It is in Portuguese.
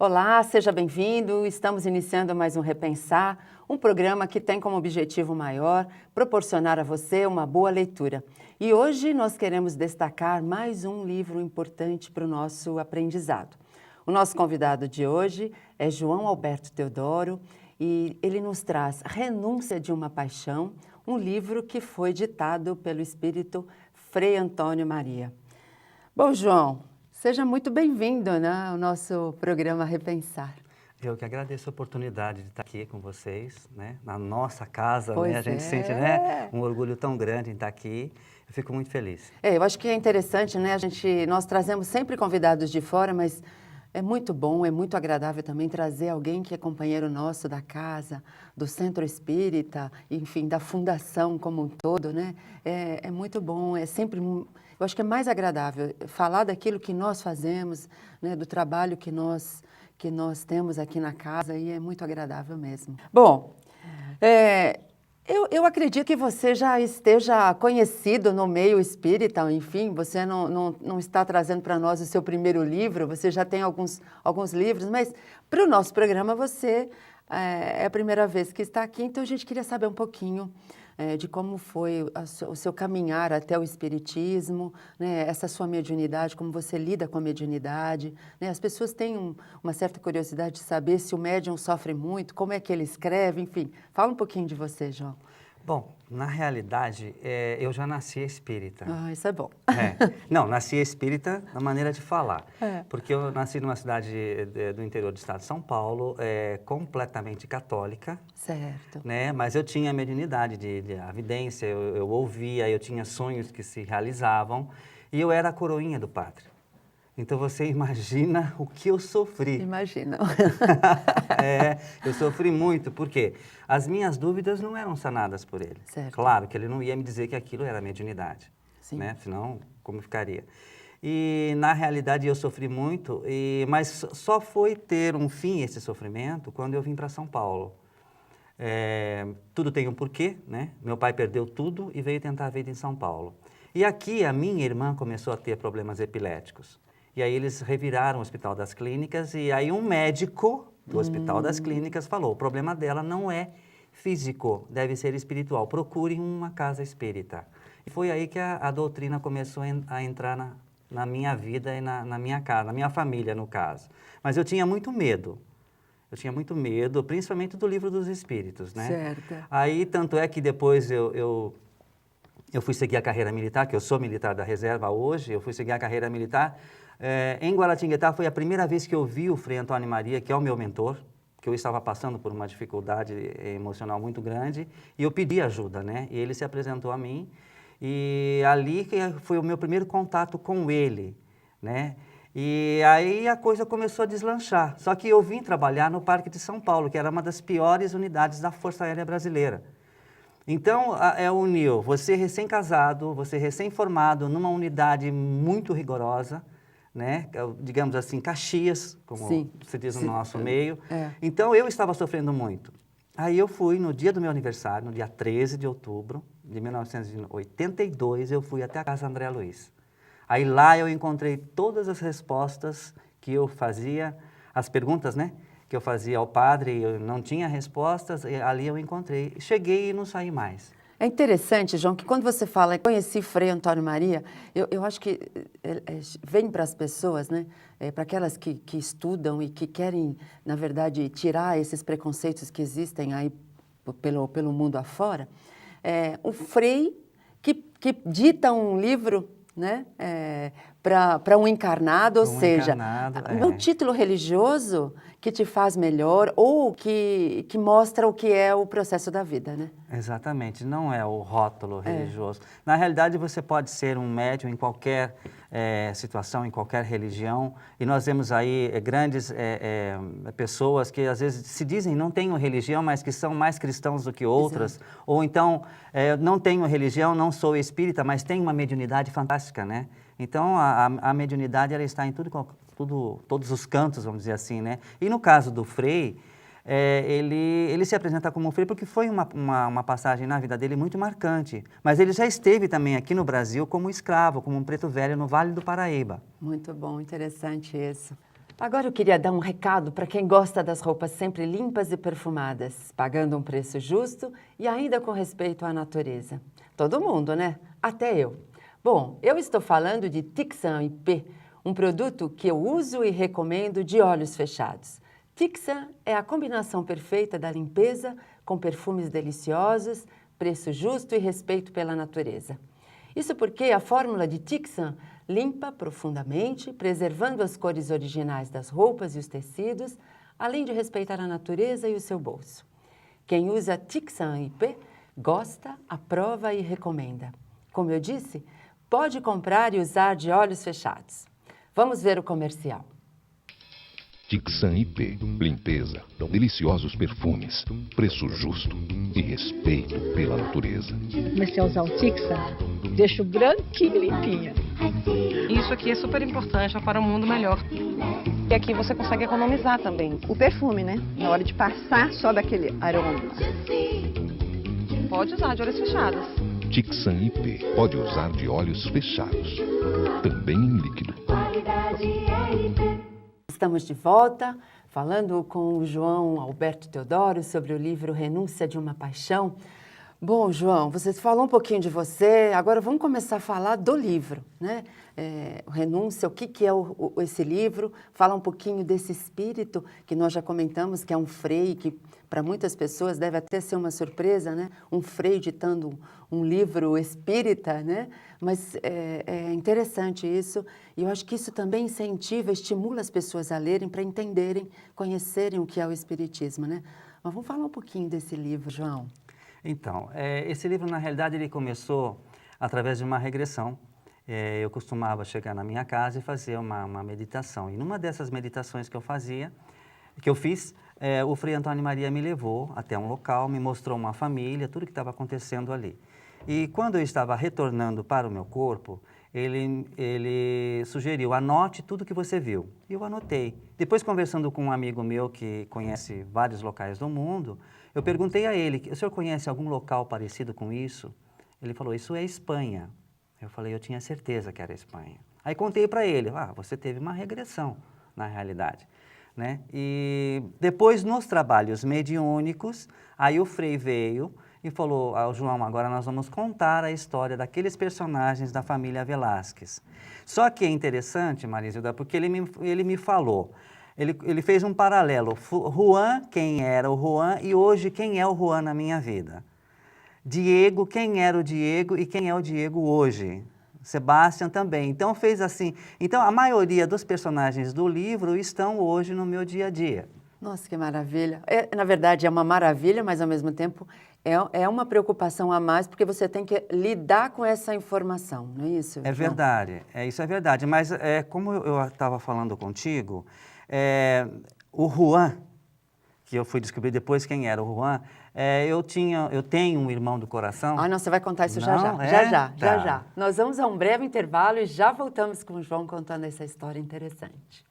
Olá, seja bem-vindo. Estamos iniciando mais um Repensar, um programa que tem como objetivo maior proporcionar a você uma boa leitura. E hoje nós queremos destacar mais um livro importante para o nosso aprendizado. O nosso convidado de hoje é João Alberto Teodoro e ele nos traz Renúncia de uma Paixão, um livro que foi ditado pelo espírito Frei Antônio Maria. Bom, João, seja muito bem-vindo, né, ao nosso programa Repensar. Eu que agradeço a oportunidade de estar aqui com vocês, né, na nossa casa, Pois né, a gente sente, né, um orgulho tão grande em estar aqui. Eu fico muito feliz. Eu acho que é interessante, né, nós trazemos sempre convidados de fora, mas é muito bom, é muito agradável também trazer alguém que é companheiro nosso da casa, do Centro Espírita, enfim, da Fundação como um todo, né? É muito bom, é sempre, eu acho que é mais agradável falar daquilo que nós fazemos, né, do trabalho que nós temos aqui na casa, e é muito agradável mesmo. Bom, eu acredito que você já esteja conhecido no meio espírita, enfim, você não está trazendo para nós o seu primeiro livro, você já tem alguns livros, mas para o nosso programa você é a primeira vez que está aqui, então a gente queria saber um pouquinho de como foi o seu caminhar até o espiritismo, né, essa sua mediunidade, como você lida com a mediunidade, né? As pessoas têm uma certa curiosidade de saber se o médium sofre muito, como é que ele escreve, enfim. Fala um pouquinho de você, João. Bom, na realidade, eu já nasci espírita. Ah, isso é bom. Não, nasci espírita na maneira de falar. Porque eu nasci numa cidade do interior do estado de São Paulo, completamente católica. Certo. Né? Mas eu tinha a mediunidade a vidência, eu ouvia, eu tinha sonhos que se realizavam e eu era a coroinha do padre. Então você imagina o que eu sofri. Imagina. Eu sofri muito, porque as minhas dúvidas não eram sanadas por ele. Certo. Claro que ele não ia me dizer que aquilo era mediunidade, Sim. né? Senão, como ficaria? E, na realidade, eu sofri muito, mas só foi ter um fim esse sofrimento quando eu vim para São Paulo. Tudo tem um porquê, né? Meu pai perdeu tudo e veio tentar a vida em São Paulo. E aqui a minha irmã começou a ter problemas epiléticos. E aí eles reviraram o Hospital das Clínicas e aí um médico do Hospital das Clínicas falou, o problema dela não é físico, deve ser espiritual, procure uma casa espírita. E foi aí que a doutrina começou a entrar na minha vida e na minha casa, na minha família, no caso. Mas eu tinha muito medo. Eu tinha muito medo, principalmente do Livro dos Espíritos, né? Certo. Aí, tanto é que depois eu fui seguir a carreira militar, que eu sou militar da reserva hoje, eu fui seguir a carreira militar. Em Guaratinguetá foi a primeira vez que eu vi o Frei Antônio Maria, que é o meu mentor, que eu estava passando por uma dificuldade emocional muito grande, e eu pedi ajuda, né? E ele se apresentou a mim, e ali que foi o meu primeiro contato com ele, né? E aí a coisa começou a deslanchar. Só que eu vim trabalhar no Parque de São Paulo, que era uma das piores unidades da Força Aérea Brasileira. Então, uniu você recém-casado, você recém-formado, numa unidade muito rigorosa, né? Digamos assim, Caxias, como Sim, se diz no sim, nosso meio. é. Então, eu estava sofrendo muito. Aí eu fui, no dia do meu aniversário, no dia 13 de outubro de 1982, eu fui até a Casa André Luiz. Aí lá eu encontrei todas as respostas que eu fazia, as perguntas, né? Que eu fazia ao padre, eu não tinha respostas, e ali eu encontrei. Cheguei e não saí mais. É interessante, João, que quando você fala, conheci Frei Antônio Maria, eu acho que vem para as pessoas, né, para aquelas que estudam e que querem, na verdade, tirar esses preconceitos que existem aí pelo mundo afora, o Frei que dita um livro, né, para um encarnado, ou seja, um título religioso que te faz melhor ou que mostra o que é o processo da vida, né? Exatamente, não é o rótulo religioso. Na realidade, você pode ser um médium em qualquer situação, em qualquer religião, e nós vemos aí grandes pessoas que às vezes se dizem não tenho religião, mas que são mais cristãos do que outras, Exato. Ou então não tenho religião, não sou espírita, mas tenho uma mediunidade fantástica, né? Então, a mediunidade ela está em todos os cantos, vamos dizer assim, né? E no caso do Frei, ele se apresenta como Frei porque foi uma passagem na vida dele muito marcante. Mas ele já esteve também aqui no Brasil como escravo, como um preto velho no Vale do Paraíba. Muito bom, interessante isso. Agora eu queria dar um recado para quem gosta das roupas sempre limpas e perfumadas, pagando um preço justo e ainda com respeito à natureza. Todo mundo, né? Até eu. Bom, eu estou falando de Tixan IP, um produto que eu uso e recomendo de olhos fechados. Tixan é a combinação perfeita da limpeza com perfumes deliciosos, preço justo e respeito pela natureza. Isso porque a fórmula de Tixan limpa profundamente, preservando as cores originais das roupas e os tecidos, além de respeitar a natureza e o seu bolso. Quem usa Tixan IP gosta, aprova e recomenda. Como eu disse, pode comprar e usar de olhos fechados. Vamos ver o comercial. Tixan IP, limpeza, deliciosos perfumes, preço justo e respeito pela natureza. Comecei a usar o Tixan, deixo branquinho e limpinho. Isso aqui é super importante para um mundo melhor. E aqui você consegue economizar também. O perfume, né? Na hora de passar, sobe aquele aroma. Pode usar de olhos fechados. Tixan IP, pode usar de olhos fechados, também em líquido. Estamos de volta, falando com o João Alberto Teodoro sobre o livro Renúncia de uma Paixão. Bom, João, você falou um pouquinho de você, agora vamos começar a falar do livro, né? Renúncia, o que é esse livro? Fala um pouquinho desse espírito que nós já comentamos, que é um frei, que para muitas pessoas deve até ser uma surpresa, né? Um frei ditando um livro espírita, né? Mas é interessante isso, e eu acho que isso também incentiva, estimula as pessoas a lerem para entenderem, conhecerem o que é o espiritismo, né? Mas vamos falar um pouquinho desse livro, João. Então, esse livro, na realidade, ele começou através de uma regressão. Eu costumava chegar na minha casa e fazer uma meditação. E numa dessas meditações que eu fiz, o Frei Antônio Maria me levou até um local, me mostrou uma família, tudo que estava acontecendo ali. E quando eu estava retornando para o meu corpo, ele sugeriu, anote tudo que você viu. E eu anotei. Depois, conversando com um amigo meu que conhece vários locais do mundo, eu perguntei a ele, o senhor conhece algum local parecido com isso? Ele falou, isso é Espanha. Eu falei, eu tinha certeza que era Espanha. Aí contei para ele, você teve uma regressão, na realidade. Né? E depois, nos trabalhos mediúnicos, aí o Frei veio e falou, João, agora nós vamos contar a história daqueles personagens da família Velázquez. Só que é interessante, Marizilda, porque ele me falou, ele fez um paralelo, Juan, quem era o Juan, e hoje quem é o Juan na minha vida. Diego, quem era o Diego e quem é o Diego hoje. Sebastião também. Então fez assim. Então a maioria dos personagens do livro estão hoje no meu dia a dia. Nossa, que maravilha. Na verdade é uma maravilha, mas ao mesmo tempo é uma preocupação a mais, porque você tem que lidar com essa informação, não é isso? É verdade, isso é verdade. Mas como eu estava falando contigo, o Juan, que eu fui descobrir depois quem era o Juan, eu tenho um irmão do coração. Não, você vai contar isso Não, já. Nós vamos a um breve intervalo e já voltamos com o João contando essa história interessante.